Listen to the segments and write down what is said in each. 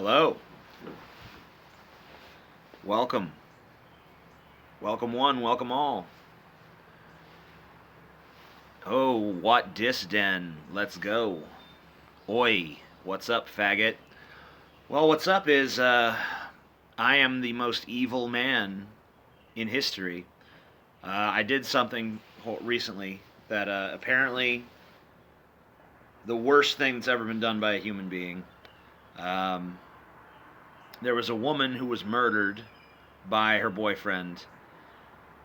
Hello. Welcome. Welcome one, welcome all. Oh, what dis den? Let's go. Oi, what's up, faggot? Well, what's up is, I am the most evil man in history. I did something recently that, apparently, the worst thing that's ever been done by a human being. Um, there was a woman who was murdered by her boyfriend,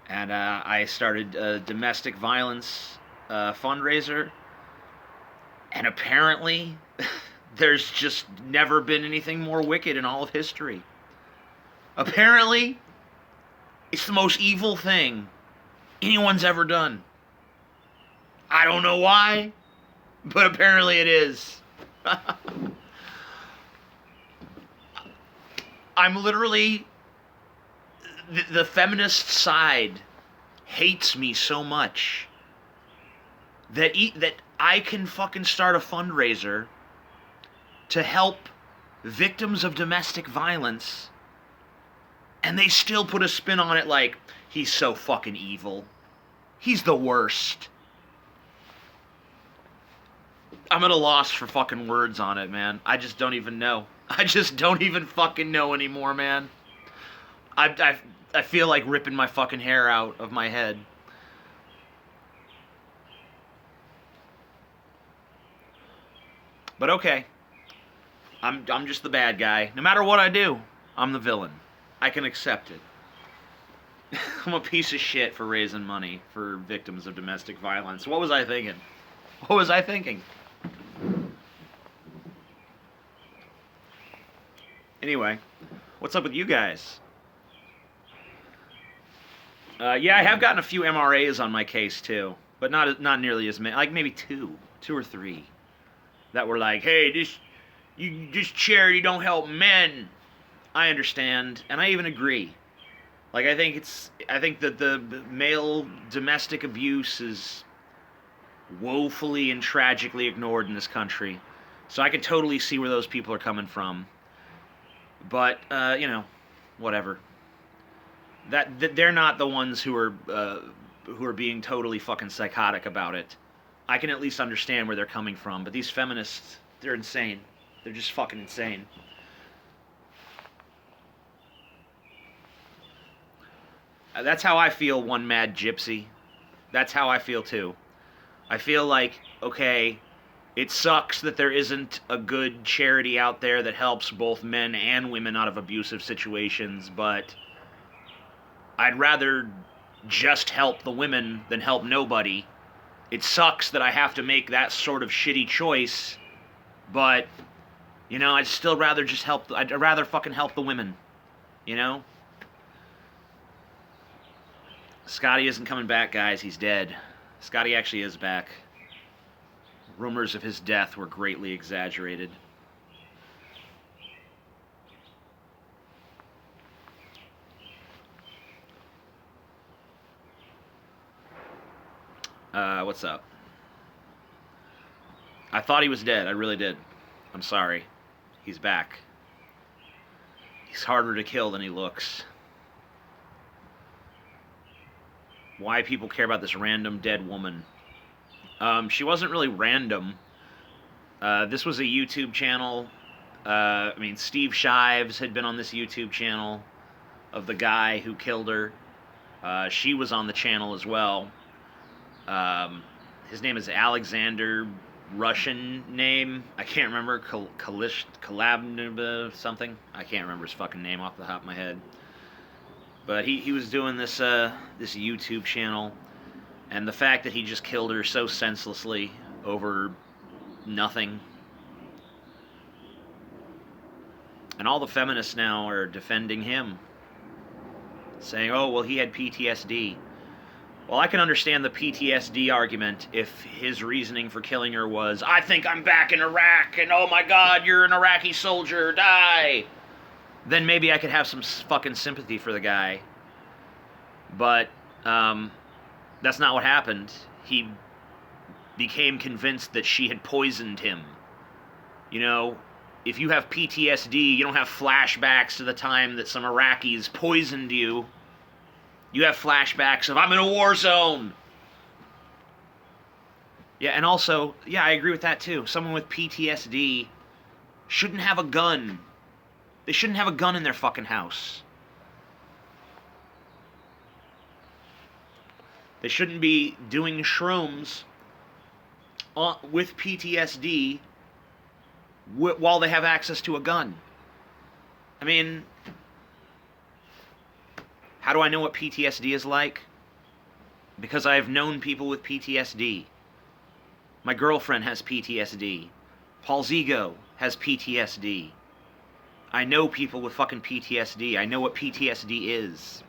and I started a domestic violence fundraiser, and apparently there's just never been anything more wicked in all of history. Apparently, it's the most evil thing anyone's ever done. I don't know why, but apparently it is. I'm literally the feminist side hates me so much that I can fucking start a fundraiser to help victims of domestic violence, and they still put a spin on it like he's so fucking evil. He's the worst. I'm at a loss for fucking words on it, man. I just don't even know. I just don't even fucking know anymore, man. I feel like ripping my fucking hair out of my head. But okay. I'm just the bad guy. No matter what I do, I'm the villain. I can accept it. I'm a piece of shit for raising money for victims of domestic violence. What was I thinking? What was I thinking? Anyway, what's up with you guys? Yeah, I have gotten a few MRAs on my case too, but not nearly as many. Like maybe two or three, that were like, "Hey, this charity don't help men." I understand, and I even agree. Like I think that the male domestic abuse is woefully and tragically ignored in this country, so I can totally see where those people are coming from. But whatever. That they're not the ones who are being totally fucking psychotic about it. I can at least understand where they're coming from, but these feminists, they're insane. They're just fucking insane. That's how I feel, one mad gypsy. That's how I feel too. I feel like, okay, it sucks that there isn't a good charity out there that helps both men and women out of abusive situations, but I'd rather just help the women than help nobody. It sucks that I have to make that sort of shitty choice, but I'd still rather just help. I'd rather fucking help the women. You know. Scotty isn't coming back, guys. He's dead. Scotty actually is back. Rumors of his death were greatly exaggerated. What's up? I thought he was dead. I really did. I'm sorry. He's back. He's harder to kill than he looks. Why people care about this random dead woman? She wasn't really random. This was a YouTube channel. Steve Shives had been on this YouTube channel of the guy who killed her. She was on the channel as well. His name is Alexander, Russian name. I can't remember. Kalabneva something. I can't remember his fucking name off the top of my head. But he was doing this YouTube channel, and the fact that he just killed her so senselessly over nothing. And all the feminists now are defending him, saying, "Oh, well, he had PTSD." Well, I can understand the PTSD argument if his reasoning for killing her was, "I think I'm back in Iraq, and oh my God, you're an Iraqi soldier, die!" Then maybe I could have some fucking sympathy for the guy. But that's not what happened. He became convinced that she had poisoned him. if you have PTSD, you don't have flashbacks to the time that some Iraqis poisoned you. You have flashbacks of, I'm in a war zone. Yeah, and also, yeah, I agree with that too. Someone with PTSD shouldn't have a gun. They shouldn't have a gun in their fucking house. They shouldn't be doing shrooms with PTSD while they have access to a gun. I mean, how do I know what PTSD is like? Because I have known people with PTSD. My girlfriend has PTSD. Paul Zigo has PTSD. I know people with fucking PTSD. I know what PTSD is.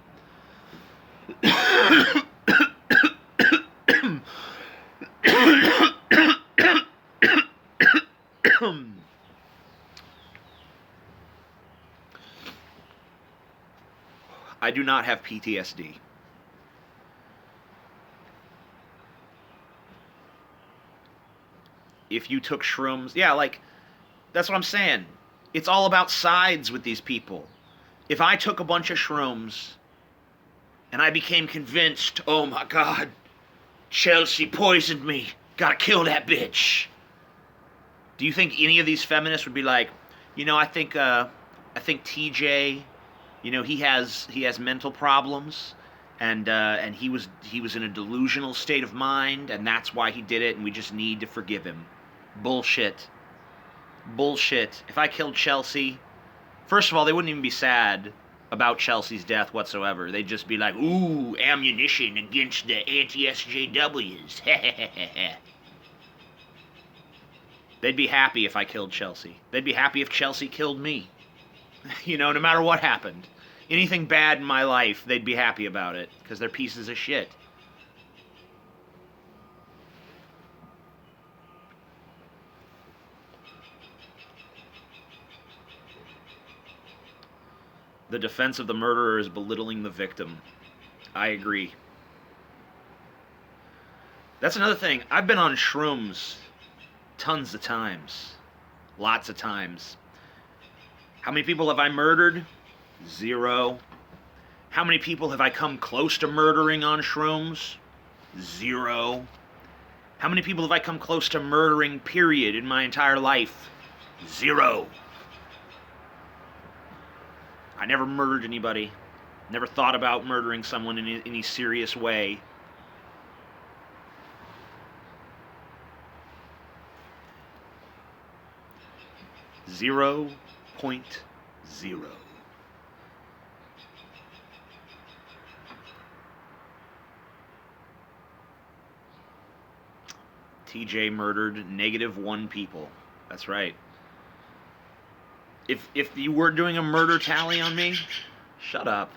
I do not have PTSD. If you took shrooms, yeah, like, that's what I'm saying. It's all about sides with these people. If I took a bunch of shrooms and I became convinced, oh my God, Chelsea poisoned me, gotta kill that bitch. Do you think any of these feminists would be like, you know, I think TJ, you know, he has mental problems, and he was in a delusional state of mind, and that's why he did it, and we just need to forgive him. Bullshit. Bullshit. If I killed Chelsea, first of all, they wouldn't even be sad about Chelsea's death whatsoever. They'd just be like, ooh, ammunition against the anti-SJWs. They'd be happy if I killed Chelsea. They'd be happy if Chelsea killed me. You know, no matter what happened. Anything bad in my life, they'd be happy about it, because they're pieces of shit. The defense of the murderer is belittling the victim. I agree. That's another thing. I've been on shrooms tons of times. Lots of times. How many people have I murdered? 0. How many people have I come close to murdering on shrooms? 0. How many people have I come close to murdering, period, in my entire life? 0. I never murdered anybody. Never thought about murdering someone in any serious way. .0. TJ murdered -1 people. That's right. If you were doing a murder tally on me, shut up.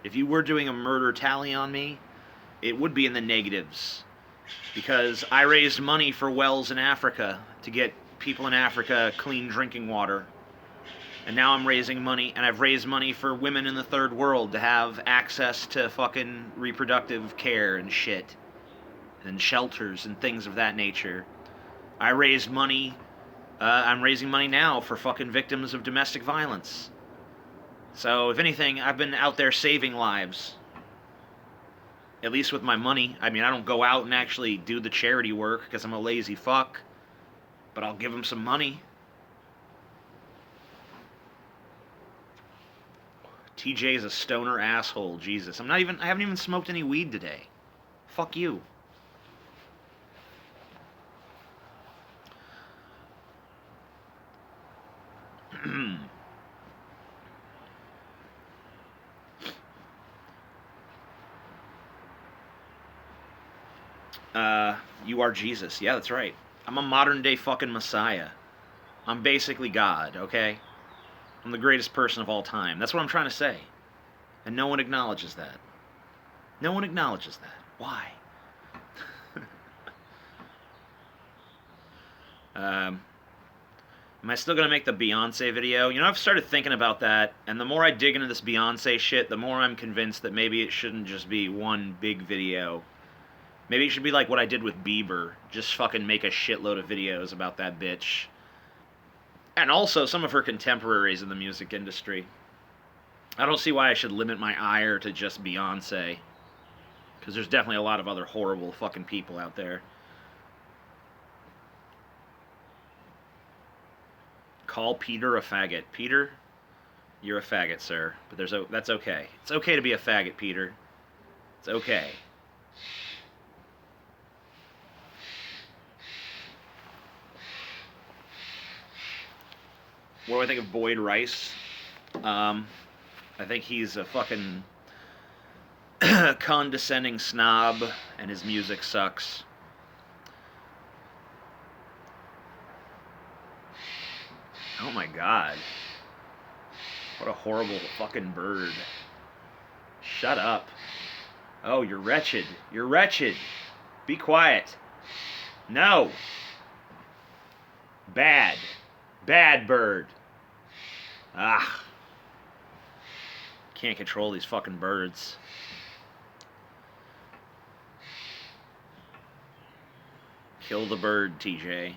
If you were doing a murder tally on me, it would be in the negatives. Because I raised money for wells in Africa to get people in Africa clean drinking water. And now I'm raising money, and I've raised money for women in the third world to have access to fucking reproductive care and shit. And shelters and things of that nature. I raised money, I'm raising money now for fucking victims of domestic violence. So, if anything, I've been out there saving lives. At least with my money. I mean, I don't go out and actually do the charity work because I'm a lazy fuck. But I'll give them some money. TJ is a stoner asshole. Jesus. I haven't even smoked any weed today. Fuck you. You are Jesus. Yeah, that's right. I'm a modern day fucking Messiah. I'm basically God, okay? I'm the greatest person of all time. That's what I'm trying to say. And no one acknowledges that. No one acknowledges that. Why? Am I still going to make the Beyonce video? You know, I've started thinking about that, and the more I dig into this Beyonce shit, the more I'm convinced that maybe it shouldn't just be one big video. Maybe it should be like what I did with Bieber. Just fucking make a shitload of videos about that bitch. And also some of her contemporaries in the music industry. I don't see why I should limit my ire to just Beyonce. Because there's definitely a lot of other horrible fucking people out there. Call Peter a faggot. Peter, you're a faggot, sir. But that's okay. It's okay to be a faggot, Peter. It's okay. What do I think of Boyd Rice? I think he's a fucking condescending snob, and his music sucks. Oh my god. What a horrible fucking bird. Shut up. Oh, you're wretched. You're wretched. Be quiet. No. Bad. Bad bird. Ah. Can't control these fucking birds. Kill the bird, TJ.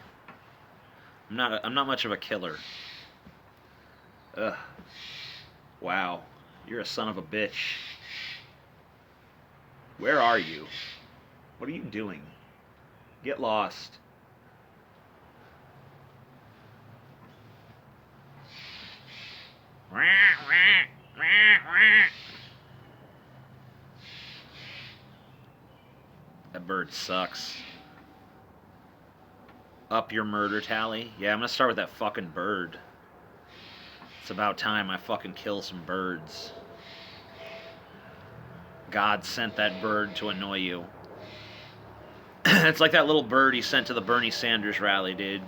I'm not much of a killer. Ugh. Wow. You're a son of a bitch. Where are you? What are you doing? Get lost. That bird sucks. Up your murder tally? Yeah, I'm gonna start with that fucking bird. It's about time I fucking kill some birds. God sent that bird to annoy you. It's like that little bird he sent to the Bernie Sanders rally, dude.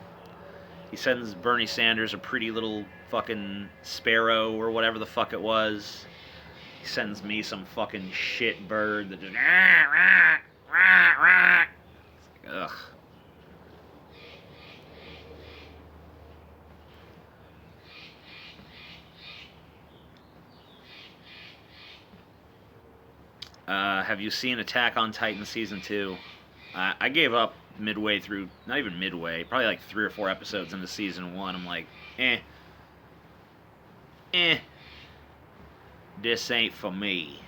He sends Bernie Sanders a pretty little fucking sparrow or whatever the fuck it was. He sends me some fucking shit bird that just... Ugh. Have you seen Attack on Titan Season 2? I gave up midway through, not even midway, probably like 3 or 4 episodes into Season 1. I'm like, this ain't for me.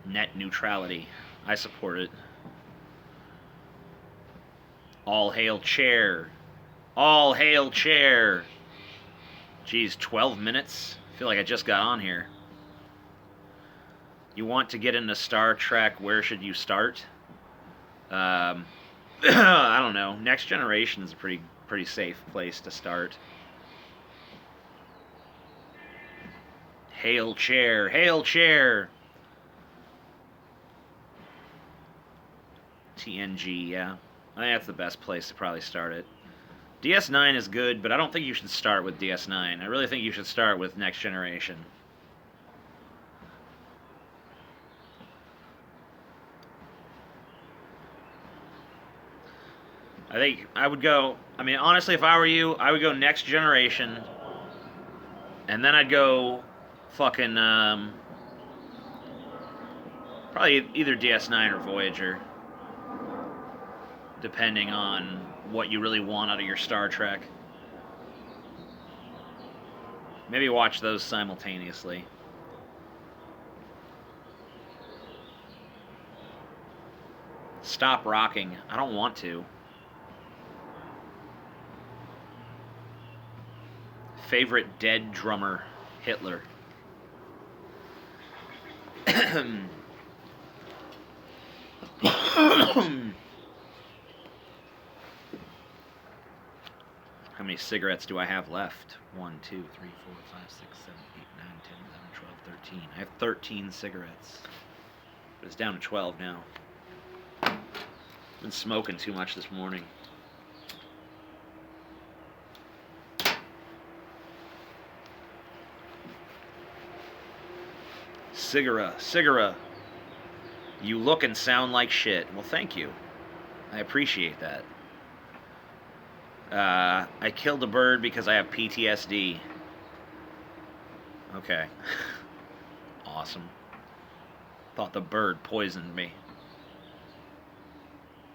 Net neutrality. I support it. All hail Chair. All hail Chair. Geez, 12 minutes? I feel like I just got on here. You want to get into Star Trek, where should you start? I don't know. Next Generation is a pretty safe place to start. Hail Chair! Hail Chair! TNG, yeah. I think that's the best place to probably start it. DS9 is good, but I don't think you should start with DS9. I really think you should start with Next Generation. I think I would go... I mean, honestly, if I were you, I would go Next Generation. And then I'd go fucking... probably either DS9 or Voyager. Depending on what you really want out of your Star Trek. Maybe watch those simultaneously. Stop rocking. I don't want to. Favorite dead drummer, Hitler. How many cigarettes do I have left? 1, 2, 3, 4, 5, 6, 7, 8, 9, 10, 11, 12, 13. I have 13 cigarettes. But it's down to 12 now. Been smoking too much this morning. Sigara. You look and sound like shit. Well, thank you. I appreciate that. I killed a bird because I have PTSD. Okay. Awesome. Thought the bird poisoned me.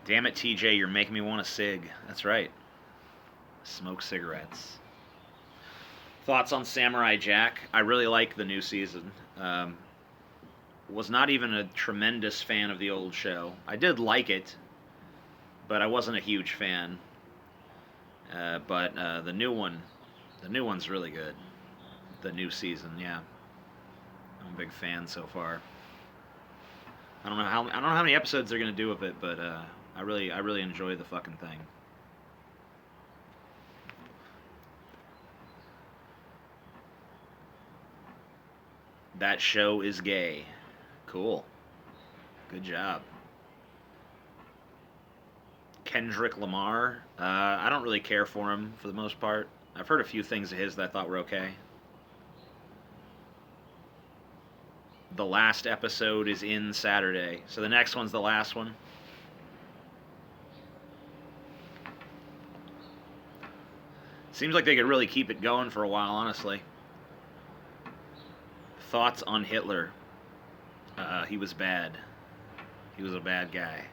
Damn it, TJ, you're making me want a cig. That's right. smoke cigarettes. Thoughts on Samurai Jack? I really like the new season. Was not even a tremendous fan of the old show. I did like it, but I wasn't a huge fan. But the new one's really good. The new season, yeah, I'm a big fan so far. I don't know how many episodes they're gonna do of it, but I really enjoy the fucking thing. That show is gay. Cool. Good job. Kendrick Lamar. I don't really care for him for the most part. I've heard a few things of his that I thought were okay. The last episode is in Saturday, so the next one's the last one. Seems like they could really keep it going for a while, honestly. Thoughts on Hitler? He was bad. He was a bad guy.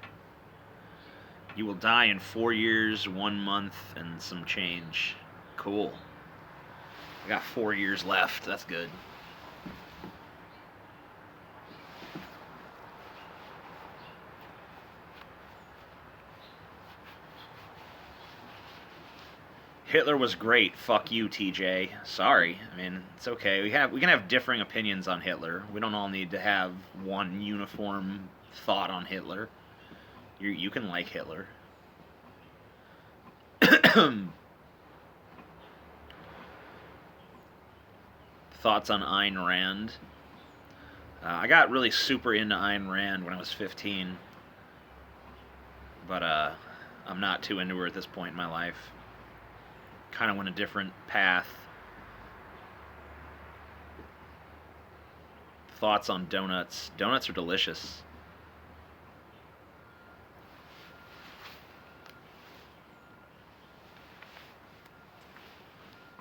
You will die in 4 years, 1 month, and some change. Cool. I got 4 years left. That's good. Hitler was great. Fuck you, TJ. Sorry. I mean, it's okay. We can have differing opinions on Hitler. We don't all need to have one uniform thought on Hitler. You can like Hitler. Thoughts on Ayn Rand? I got really super into Ayn Rand when I was 15, but I'm not too into her at this point in my life. Kind of went a different path. Thoughts on donuts? Donuts are delicious.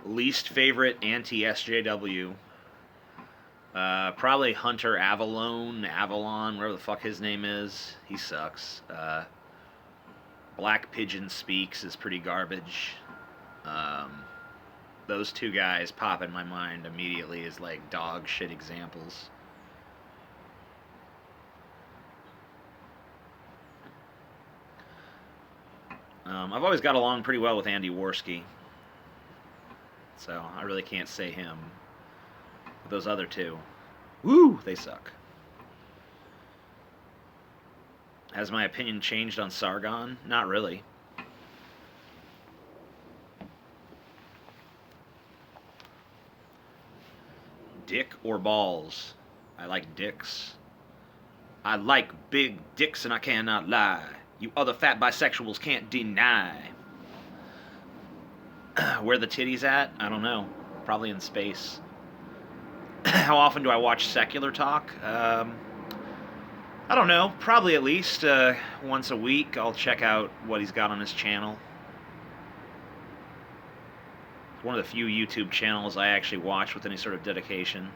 Least favorite anti-SJW? Probably Hunter Avalon, whatever the fuck his name is. He sucks. Black Pigeon Speaks is pretty garbage. Those two guys pop in my mind immediately as like dog shit examples. I've always got along pretty well with Andy Worski, so I really can't say him. But those other two, woo, they suck. Has my opinion changed on Sargon? Not really. Dick or balls? I like dicks. I like big dicks and I cannot lie. You other fat bisexuals can't deny. Where the titties at? I don't know. Probably in space. How often do I watch secular talk? I don't know. Probably at least once a week. I'll check out what he's got on his channel. It's one of the few YouTube channels I actually watch with any sort of dedication.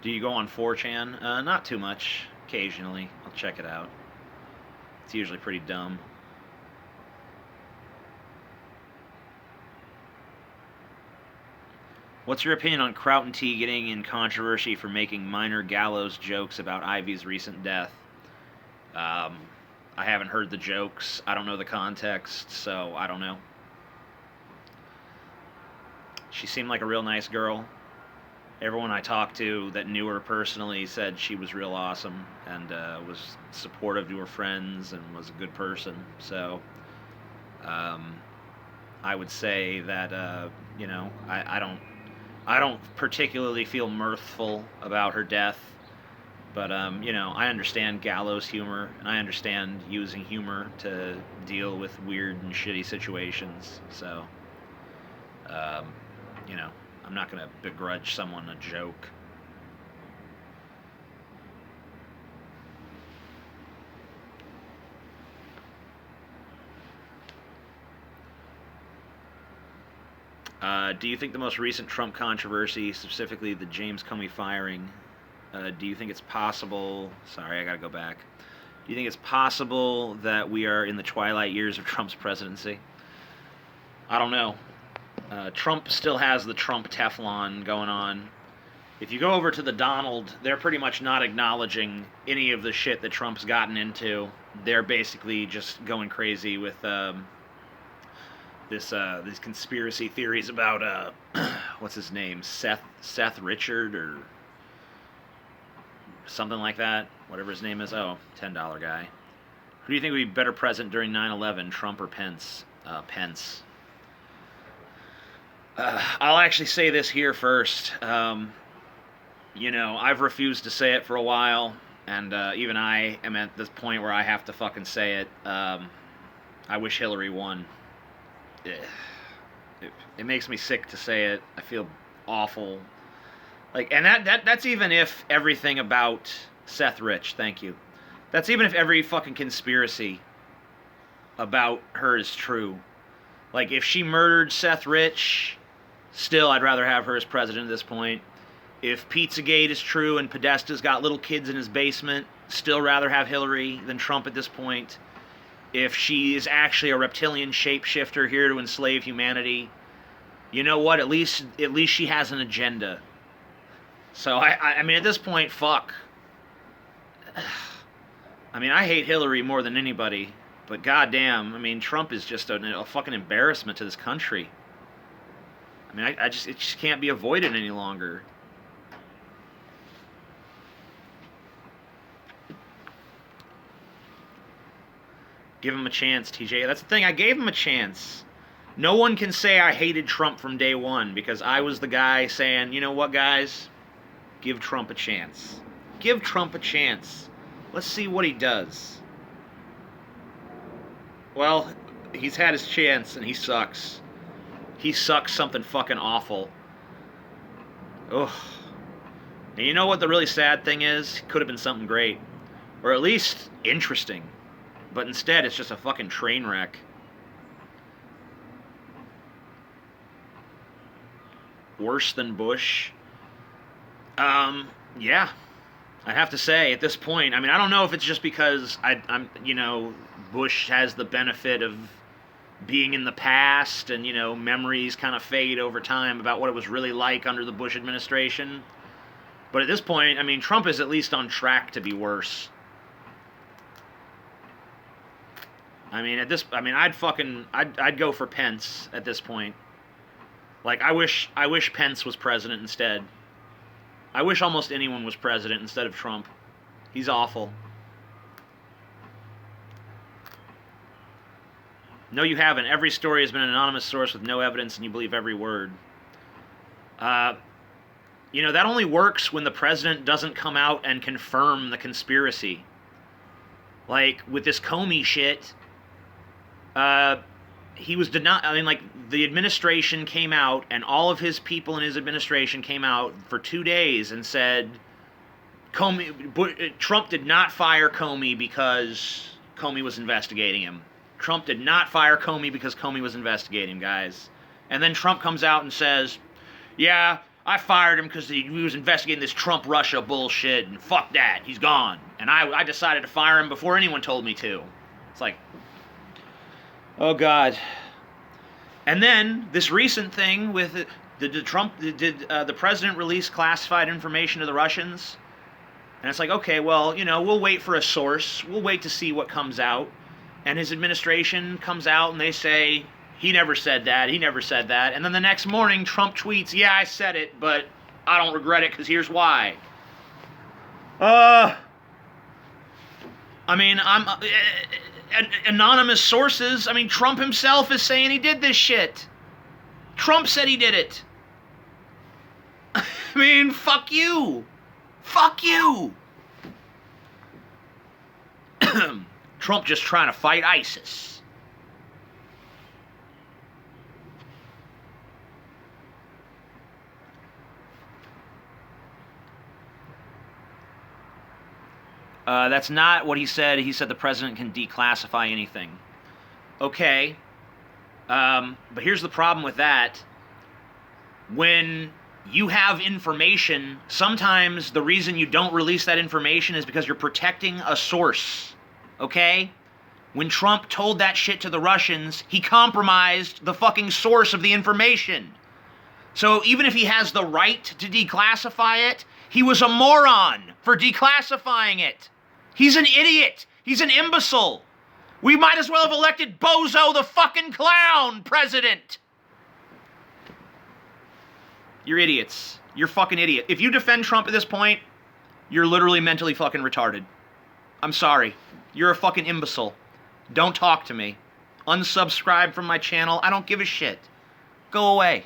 Do you go on 4chan? Not too much. Occasionally. I'll check it out. It's usually pretty dumb. What's your opinion on Kraut and T getting in controversy for making minor gallows jokes about Ivy's recent death? I haven't heard the jokes. I don't know the context, so I don't know. She seemed like a real nice girl. Everyone I talked to that knew her personally said she was real awesome and was supportive to her friends and was a good person. So I would say that I don't particularly feel mirthful about her death, but I understand gallows humor and I understand using humor to deal with weird and shitty situations. So I'm not going to begrudge someone a joke. Do you think the most recent Trump controversy, specifically the James Comey firing, do you think it's possible... Sorry, I gotta go back. Do you think it's possible that we are in the twilight years of Trump's presidency? I don't know. Trump still has the Trump Teflon going on. If you go over to the Donald, they're pretty much not acknowledging any of the shit that Trump's gotten into. They're basically just going crazy with these conspiracy theories about what's his name, Seth Richard or something like that, whatever his name is. Oh, $10 guy. Who do you think would be better president during 9/11, Trump or Pence? Pence. I'll actually say this here first. You know, I've refused to say it for a while, and even I am at this point where I have to fucking say it. I wish Hillary won. It makes me sick to say it. I feel awful. Like, and that's even if everything about Seth Rich, thank you. That's even if every fucking conspiracy about her is true. Like, if she murdered Seth Rich, still I'd rather have her as president at this point. If Pizzagate is true and Podesta's got little kids in his basement, still rather have Hillary than Trump at this point. If she is actually a reptilian shapeshifter here to enslave humanity, you know what? At least she has an agenda. So I mean, at this point, fuck. I mean, I hate Hillary more than anybody, but goddamn, I mean, Trump is just a fucking embarrassment to this country. I mean, it just can't be avoided any longer. Give him a chance, TJ. That's the thing, I gave him a chance. No one can say I hated Trump from day one, because I was the guy saying, you know what, guys? Give Trump a chance. Give Trump a chance. Let's see what he does. Well, he's had his chance, and he sucks. He sucks something fucking awful. Ugh. And you know what the really sad thing is? Could have been something great. Or at least interesting. But instead, it's just a fucking train wreck. Worse than Bush? Yeah. I'd have to say, at this point, I mean, I don't know if it's just because I'm, you know, Bush has the benefit of being in the past and, you know, memories kind of fade over time about what it was really like under the Bush administration. But at this point, I mean, Trump is at least on track to be worse. I mean, I'd go for Pence at this point. Like, I wish Pence was president instead. I wish almost anyone was president instead of Trump. He's awful. No, you haven't. Every story has been an anonymous source with no evidence, and you believe every word. You know, that only works when the president doesn't come out and confirm the conspiracy. Like, with this Comey shit, he was denied. I mean, like, the administration came out, and all of his people in his administration came out for 2 days and said, Trump did not fire Comey because Comey was investigating him. Trump did not fire Comey because Comey was investigating him, guys. And then Trump comes out and says, yeah, I fired him because he was investigating this Trump-Russia bullshit, and fuck that, he's gone. And I decided to fire him before anyone told me to. It's like, oh, God. And then, this recent thing with, did the president release classified information to the Russians? And it's like, okay, well, you know, we'll wait for a source. We'll wait to see what comes out. And his administration comes out and they say, he never said that, he never said that. And then the next morning, Trump tweets, yeah, I said it, but I don't regret it because here's why. I mean, anonymous sources, I mean, Trump himself is saying he did this shit. Trump said he did it. I mean, fuck you. Fuck you. Trump just trying to fight ISIS. That's not what he said. He said the president can declassify anything. Okay. But here's the problem with that. When you have information, sometimes the reason you don't release that information is because you're protecting a source. okay? When Trump told that shit to the Russians, he compromised the fucking source of the information. So even if he has the right to declassify it, he was a moron for declassifying it. He's an idiot. He's an imbecile. We might as well have elected Bozo the fucking Clown president. You're idiots. You're fucking idiot. If you defend Trump at this point, you're literally mentally fucking retarded. I'm sorry. You're a fucking imbecile. Don't talk to me. Unsubscribe from my channel. I don't give a shit. Go away.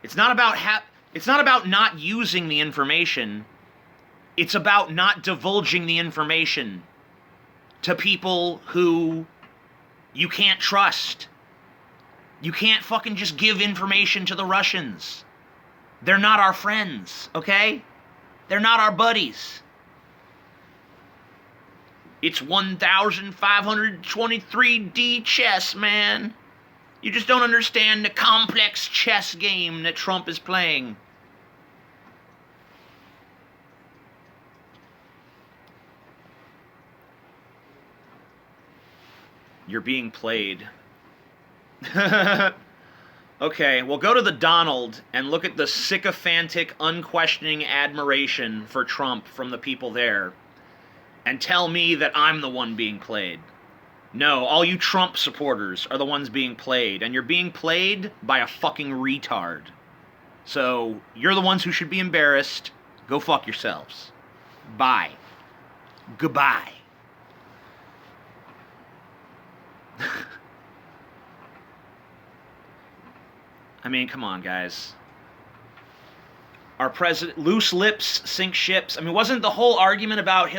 It's not about not using the information. It's about not divulging the information to people who you can't trust. You can't fucking just give information to the Russians. They're not our friends, okay? They're not our buddies. It's 1523D chess, man. You just don't understand the complex chess game that Trump is playing. You're being played. Okay, well, go to the Donald and look at the sycophantic, unquestioning admiration for Trump from the people there, and tell me that I'm the one being played. No, all you Trump supporters are the ones being played, and you're being played by a fucking retard. So, you're the ones who should be embarrassed. Go fuck yourselves. Bye. Goodbye. I mean, come on, guys. Our president, loose lips sink ships. I mean, wasn't the whole argument about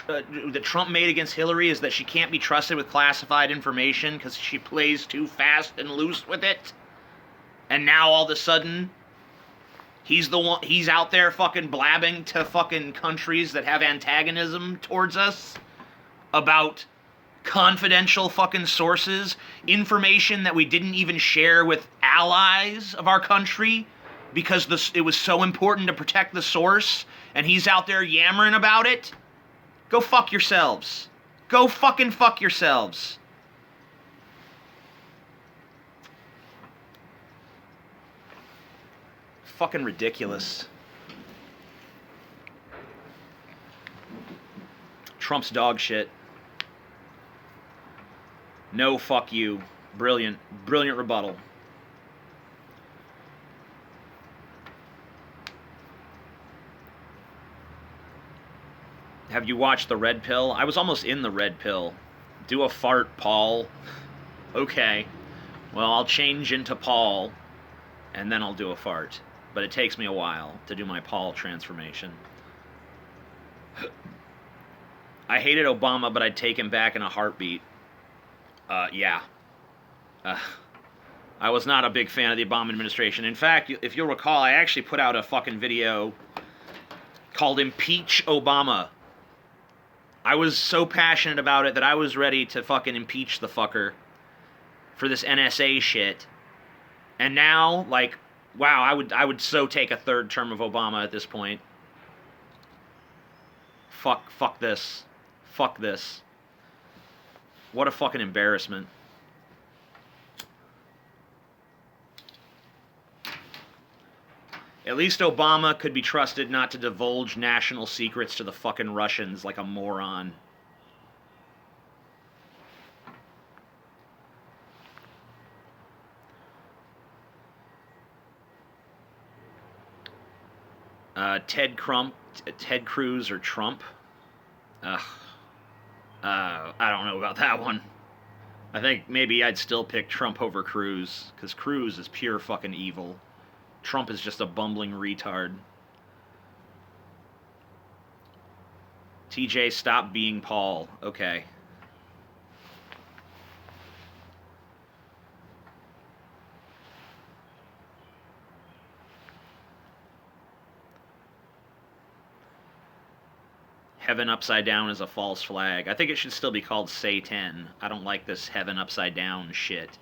that Trump made against Hillary is that she can't be trusted with classified information because she plays too fast and loose with it? And now all of a sudden, he's out there fucking blabbing to fucking countries that have antagonism towards us about confidential fucking sources, information that we didn't even share with allies of our country because it was so important to protect the source, and he's out there yammering about it? Go fuck yourselves. Go fucking fuck yourselves. Fucking ridiculous. Trump's dog shit. No, fuck you. Brilliant. Brilliant rebuttal. Have you watched The Red Pill? I was almost in The Red Pill. Do a fart, Paul. Okay. Well, I'll change into Paul, and then I'll do a fart. But it takes me a while to do my Paul transformation. I hated Obama, but I'd take him back in a heartbeat. Yeah. I was not a big fan of the Obama administration. In fact, if you'll recall, I actually put out a fucking video called Impeach Obama. I was so passionate about it that I was ready to fucking impeach the fucker for this NSA shit. And now, like, wow, I would so take a third term of Obama at this point. Fuck this. Fuck this. What a fucking embarrassment. At least Obama could be trusted not to divulge national secrets to the fucking Russians like a moron. Ted Cruz or Trump? I don't know about that one. I think maybe I'd still pick Trump over Cruz, because Cruz is pure fucking evil. Trump is just a bumbling retard. TJ, stop being Paul. Okay. Heaven upside down is a false flag. I think it should still be called Satan. I don't like this heaven upside down shit.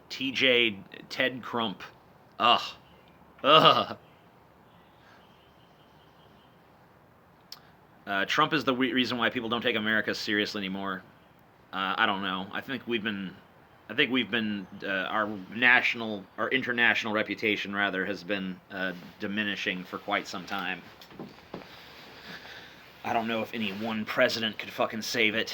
TJ, Ted Crump. Ugh. Ugh. Trump is the reason why people don't take America seriously anymore. I don't know. I think we've been our international reputation rather has been diminishing for quite some time. I don't know if any one president could fucking save it.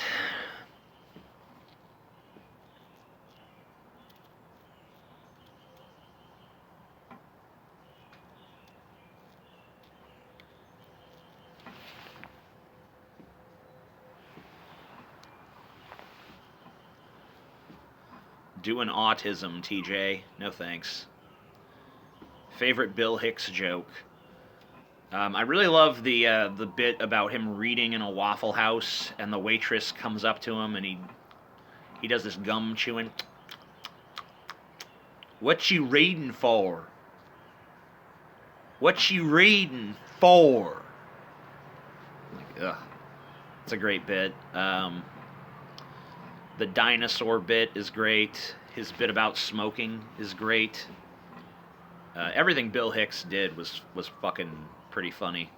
Doing autism, TJ. No thanks. Favorite Bill Hicks joke. I really love the bit about him reading in a Waffle House, and the waitress comes up to him, and he does this gum chewing. What you reading for? What you reading for? Like, ugh. It's a great bit. The dinosaur bit is great. His bit about smoking is great. Everything Bill Hicks did was fucking pretty funny.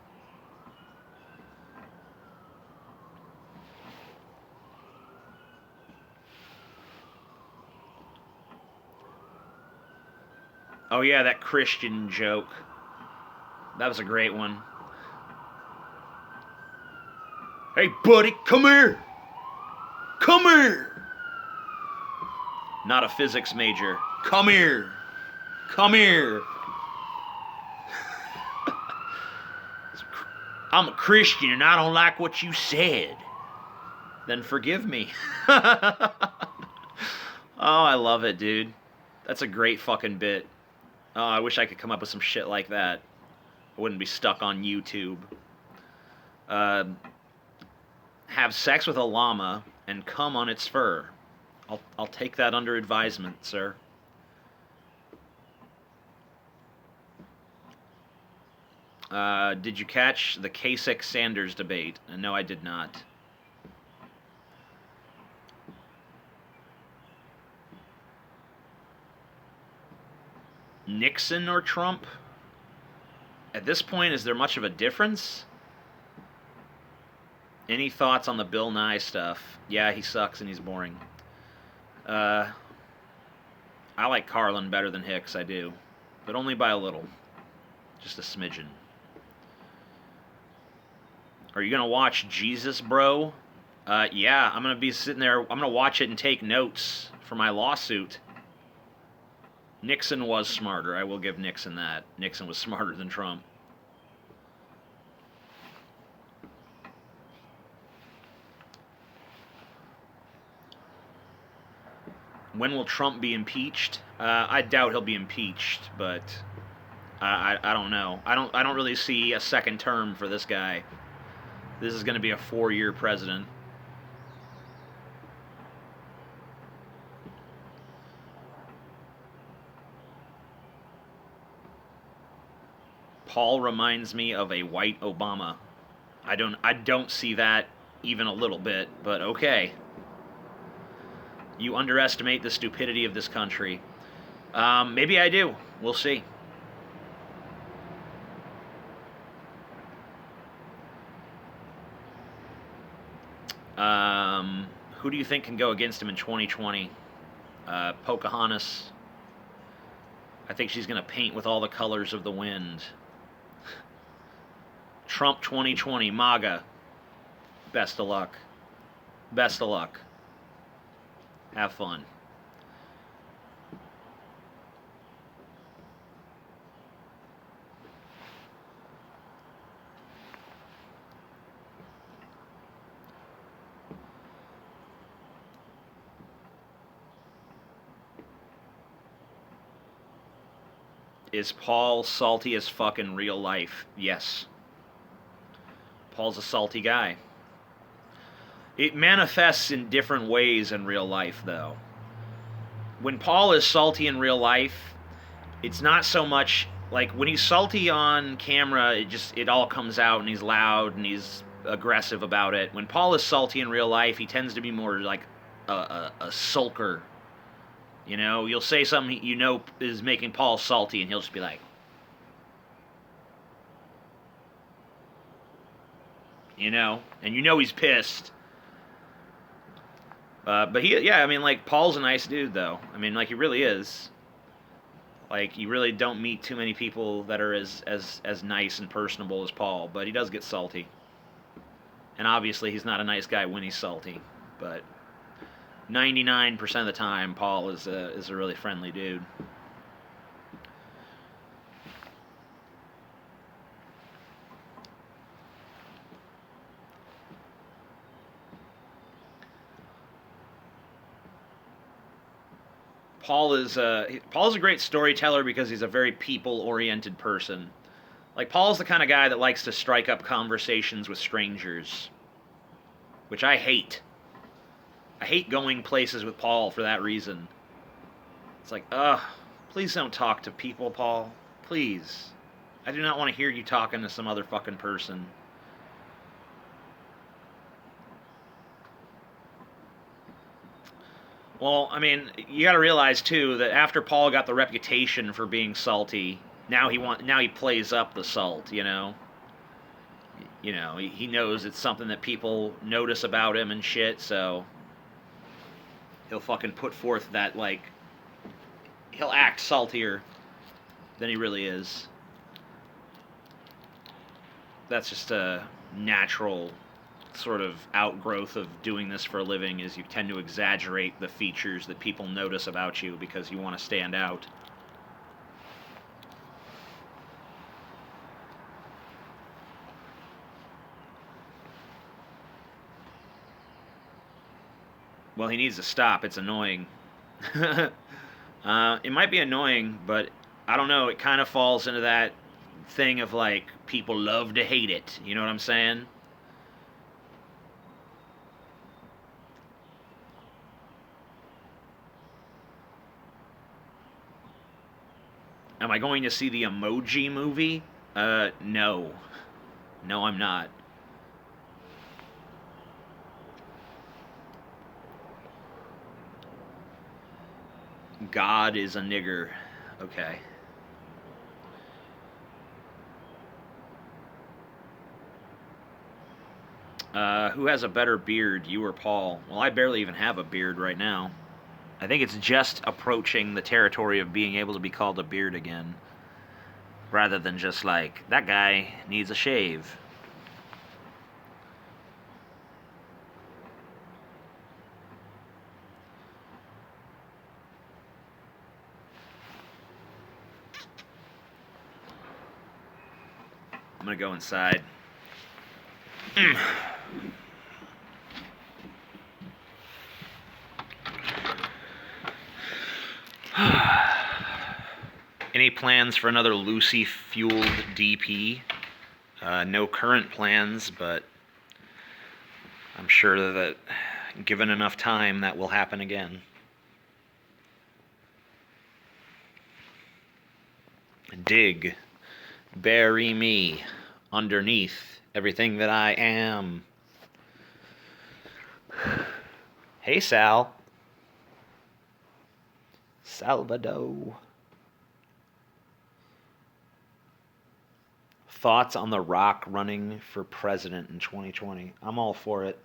Oh yeah, that Christian joke. That was a great one. Hey buddy, come here! Come here! Not a physics major. Come here! Come here! I'm a Christian and I don't like what you said. Then forgive me. Oh, I love it, dude. That's a great fucking bit. Oh, I wish I could come up with some shit like that. I wouldn't be stuck on YouTube. Have sex with a llama and come on its fur. I'll take that under advisement, sir. Did you catch the Kasich-Sanders debate? No, I did not. Nixon or Trump? At this point, is there much of a difference? Any thoughts on the Bill Nye stuff? Yeah, he sucks and he's boring. I like Carlin better than Hicks, I do. But only by a little. Just a smidgen. Are you going to watch Jesus, bro? Yeah, I'm going to be sitting there. I'm going to watch it and take notes for my lawsuit. Nixon was smarter. I will give Nixon that. Nixon was smarter than Trump. When will Trump be impeached? I doubt he'll be impeached, but I don't know. I don't really see a second term for this guy. This is going to be a 4-year president. Paul reminds me of a white Obama. I don't see that even a little bit, but okay. You underestimate the stupidity of this country. Maybe I do. We'll see. Who do you think can go against him in 2020? Pocahontas. I think she's going to paint with all the colors of the wind. Trump 2020, MAGA. Best of luck. Best of luck. Have fun. Is Paul salty as fuck in real life? Yes. Paul's a salty guy. It manifests in different ways in real life, though. When Paul is salty in real life, it's not so much like when he's salty on camera, it all comes out and he's loud and he's aggressive about it. When Paul is salty in real life, he tends to be more like a sulker. You know, you'll say something you know is making Paul salty, and he'll just be like, you know, and you know he's pissed. But yeah, I mean, like Paul's a nice dude, though. I mean, like he really is. Like you really don't meet too many people that are as nice and personable as Paul, but he does get salty. And obviously, he's not a nice guy when he's salty. But 99% of the time, Paul is a really friendly dude. Paul's a great storyteller because he's a very people-oriented person. Like Paul's the kind of guy that likes to strike up conversations with strangers, which I hate. I hate going places with Paul for that reason. It's like, please don't talk to people, Paul. Please. I do not want to hear you talking to some other fucking person. Well, I mean, you got to realize too that after Paul got the reputation for being salty, now he plays up the salt, you know. You know, he knows it's something that people notice about him and shit, so he'll fucking put forth that like he'll act saltier than he really is. That's just a natural sort of outgrowth of doing this for a living is you tend to exaggerate the features that people notice about you because you want to stand out. Well, he needs to stop. It's annoying. It might be annoying, but I don't know. It kind of falls into that thing of like people love to hate it. You know what I'm saying? Am I going to see the Emoji Movie? No. No, I'm not. God is a nigger. Okay. Who has a better beard, you or Paul? Well, I barely even have a beard right now. I think it's just approaching the territory of being able to be called a beard again, rather than just like, that guy needs a shave. I'm gonna go inside. Any plans for another Lucy fueled DP? No current plans, but I'm sure that given enough time, that will happen again. Dig, bury me underneath everything that I am. Hey, Sal. Salvador. Thoughts on The Rock running for president in 2020? I'm all for it.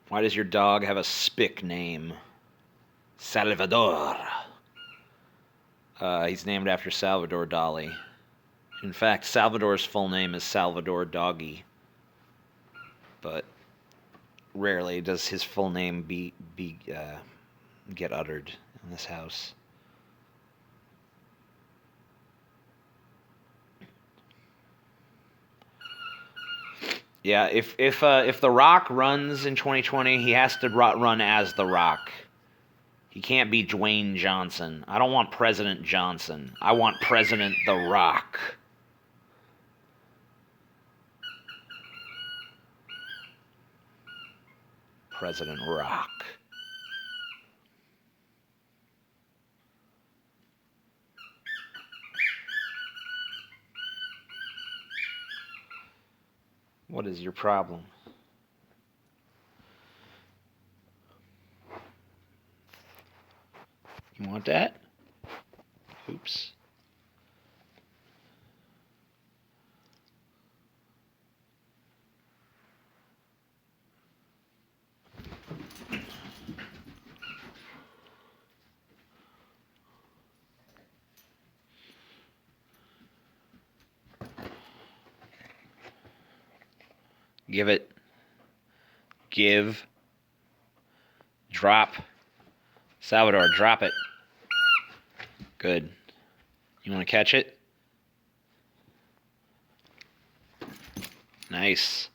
Why does your dog have a spick name? Salvador. He's named after Salvador Dali. In fact, Salvador's full name is Salvador Doggy. But rarely does his full name get uttered in this house. Yeah, if The Rock runs in 2020, he has to run as The Rock. He can't be Dwayne Johnson. I don't want President Johnson. I want President The Rock. President Rock. What is your problem? You want that? Oops. Give it. Give. Drop. Salvador, drop it. Good. You want to catch it? Nice.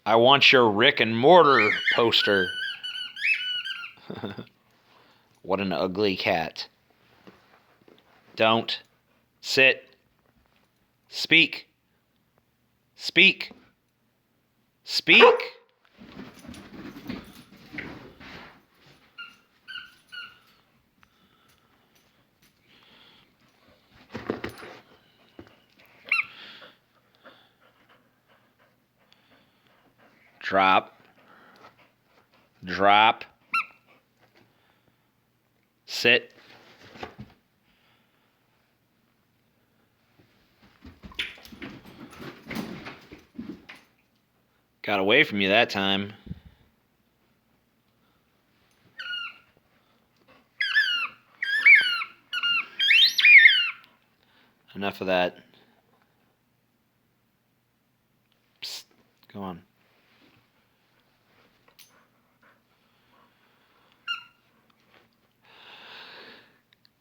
I want your Rick and Mortar poster. What an ugly cat. Don't. Sit. Speak. Speak. Speak. Drop. Drop. Sit. Got away from you that time. Enough of that. Psst. Go on.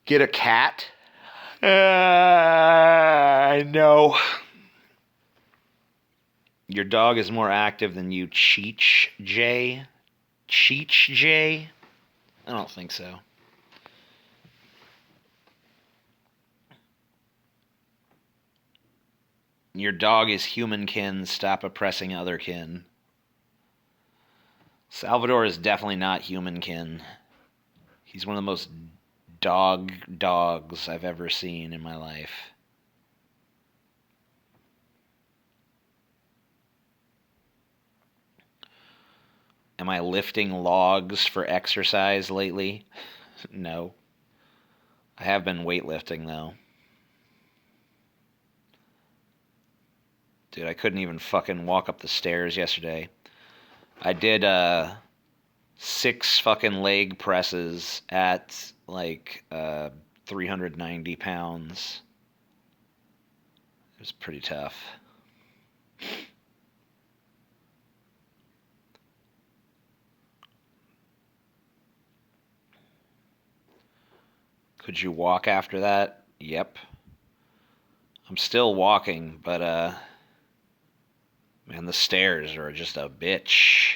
Get a cat? I know. Your dog is more active than you, Cheech J. Cheech J? I don't think so. Your dog is humankin. Stop oppressing otherkin. Salvador is definitely not humankin. He's one of the most dogs I've ever seen in my life. Am I lifting logs for exercise lately? No. I have been weightlifting, though. Dude, I couldn't even fucking walk up the stairs yesterday. I did 6 fucking leg presses at like 390 pounds. It was pretty tough. Could you walk after that? Yep. I'm still walking, but man, the stairs are just a bitch.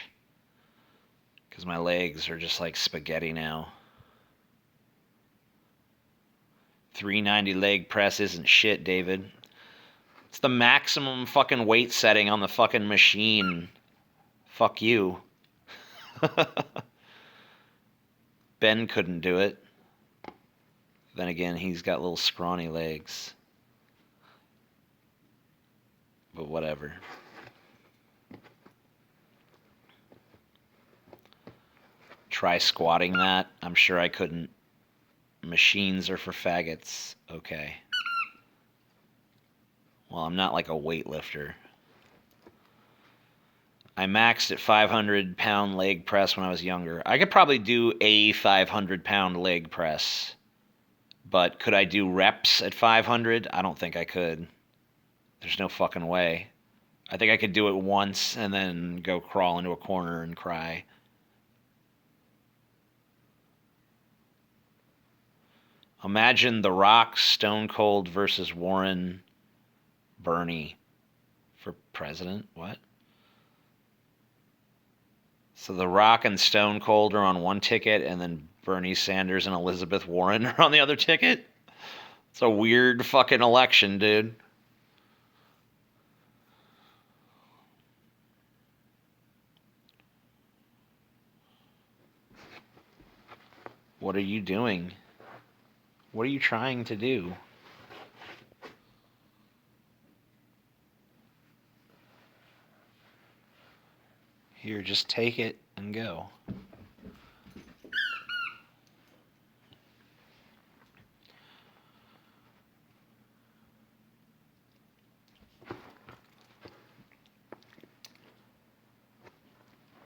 Because my legs are just like spaghetti now. 390 leg press isn't shit, David. It's the maximum fucking weight setting on the fucking machine. Fuck you. Ben couldn't do it. Then again, he's got little scrawny legs. But whatever. Try squatting that. I'm sure I couldn't. Machines are for faggots. Okay. Well, I'm not like a weightlifter. I maxed at 500-pound leg press when I was younger. I could probably do a 500-pound leg press. But could I do reps at 500? I don't think I could. There's no fucking way. I think I could do it once and then go crawl into a corner and cry. Imagine The Rock, Stone Cold versus Warren Bernie for president. What? So The Rock and Stone Cold are on one ticket, and then Bernie Sanders and Elizabeth Warren are on the other ticket? It's a weird fucking election, dude. What are you doing? What are you trying to do? Here, just take it and go.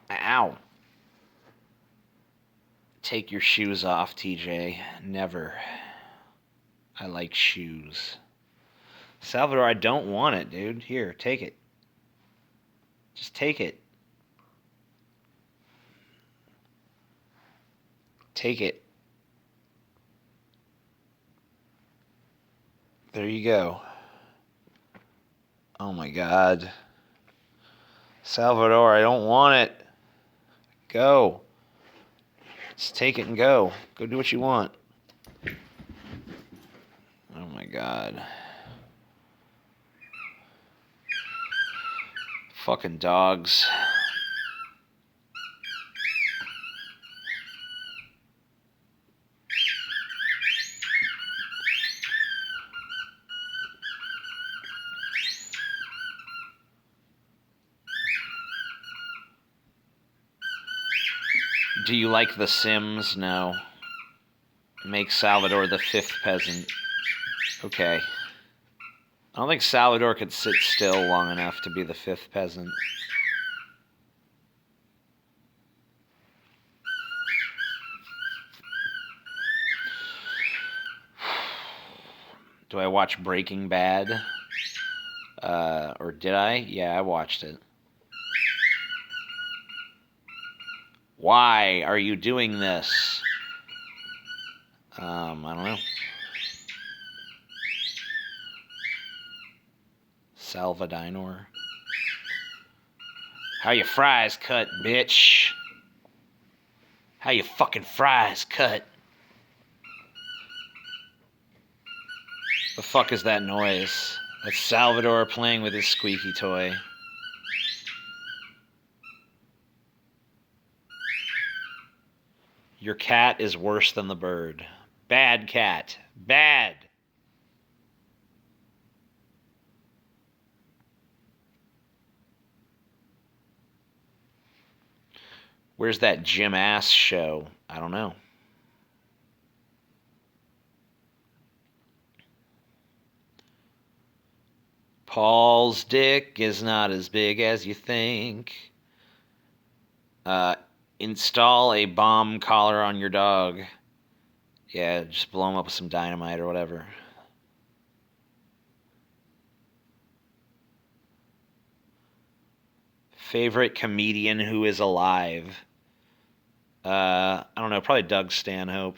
Ow. Take your shoes off, TJ. Never. I like shoes. Salvador, I don't want it, dude. Here, take it. Just take it. Take it. There you go. Oh my God. Salvador, I don't want it. Go. Just take it and go. Go do what you want. Oh my God. Fucking dogs. Do you like The Sims? No. Make Salvador the fifth peasant. Okay. I don't think Salvador could sit still long enough to be the fifth peasant. Do I watch Breaking Bad? Or did I? Yeah, I watched it. Why are you doing this? I don't know. Salvadinor. How your fries cut, bitch? How your fucking fries cut? The fuck is that noise? That's Salvador playing with his squeaky toy. Your cat is worse than the bird. Bad cat. Bad. Where's that Jim Ass show? I don't know. Paul's dick is not as big as you think. Install a bomb collar on your dog. Yeah, just blow him up with some dynamite or whatever. Favorite comedian who is alive? I don't know, probably Doug Stanhope.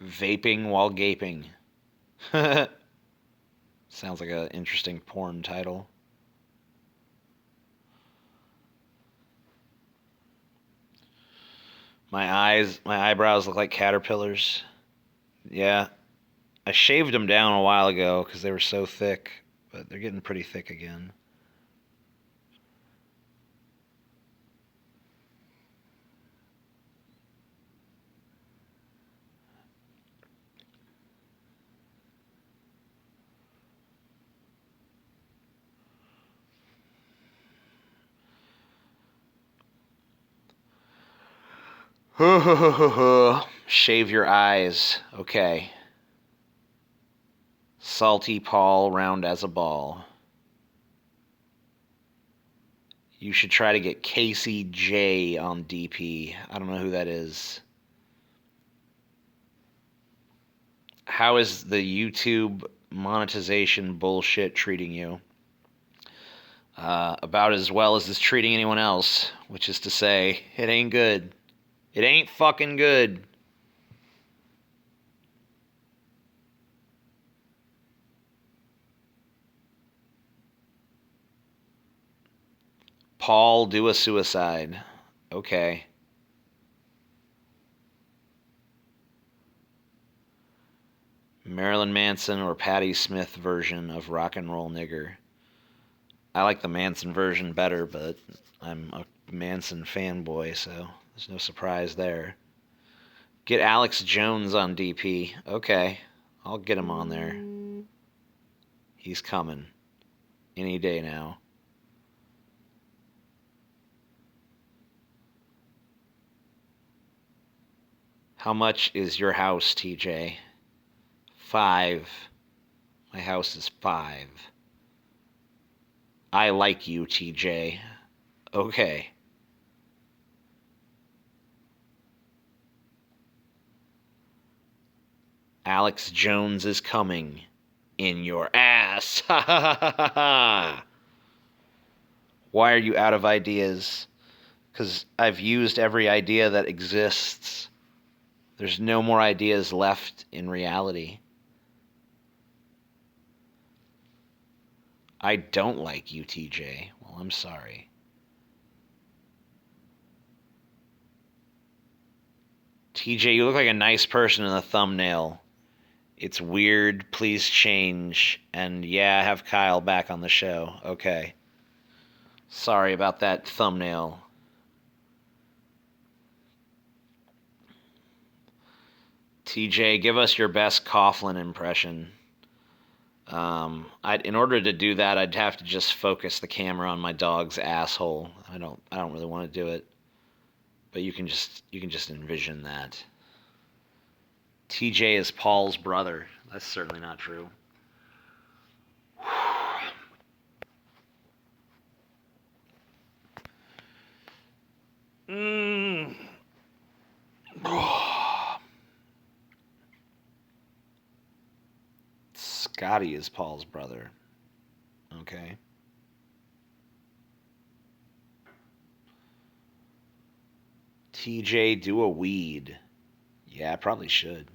Vaping while gaping. Sounds like an interesting porn title. My eyebrows look like caterpillars. Yeah. I shaved them down a while ago because they were so thick, but they're getting pretty thick again. Shave your eyes. Okay. Salty Paul, round as a ball. You should try to get Casey J on DP. I don't know who that is. How is the YouTube monetization bullshit treating you? About as well as it's treating anyone else, which is to say, it ain't good. It ain't fucking good. Paul, do a suicide. Okay. Marilyn Manson or Patti Smith version of Rock and Roll Nigger. I like the Manson version better, but I'm a Manson fanboy, so there's no surprise there. Get Alex Jones on DP. Okay, I'll get him on there. He's coming. any day now. How much is your house, TJ? 5. My house is 5. I like you, TJ. Okay. Alex Jones is coming in your ass. Ha ha ha ha ha. Why are you out of ideas? Because I've used every idea that exists. There's no more ideas left in reality. I don't like you, TJ. Well, I'm sorry. TJ, you look like a nice person in the thumbnail. It's weird. Please change. And yeah, have Kyle back on the show. Okay. Sorry about that thumbnail. TJ, give us your best Coughlin impression. In order to do that, I'd have to just focus the camera on my dog's asshole. I don't really want to do it, but you can just envision that. TJ is Paul's brother. That's certainly not true. Scotty is Paul's brother. Okay. TJ, do a weed. Yeah, I probably should.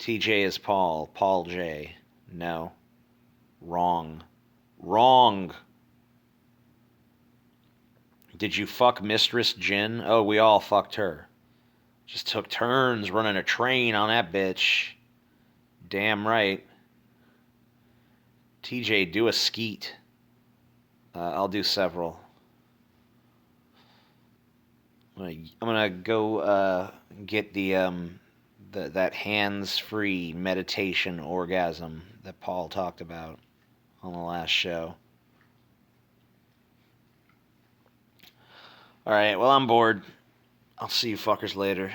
TJ is Paul. Paul J. No. Wrong. Wrong. Did you fuck Mistress Jin? Oh, we all fucked her. Just took turns running a train on that bitch. Damn right. TJ, do a skeet. I'll do several. I'm gonna go get that hands-free meditation orgasm that Paul talked about on the last show. All right, well, I'm bored. I'll see you fuckers later.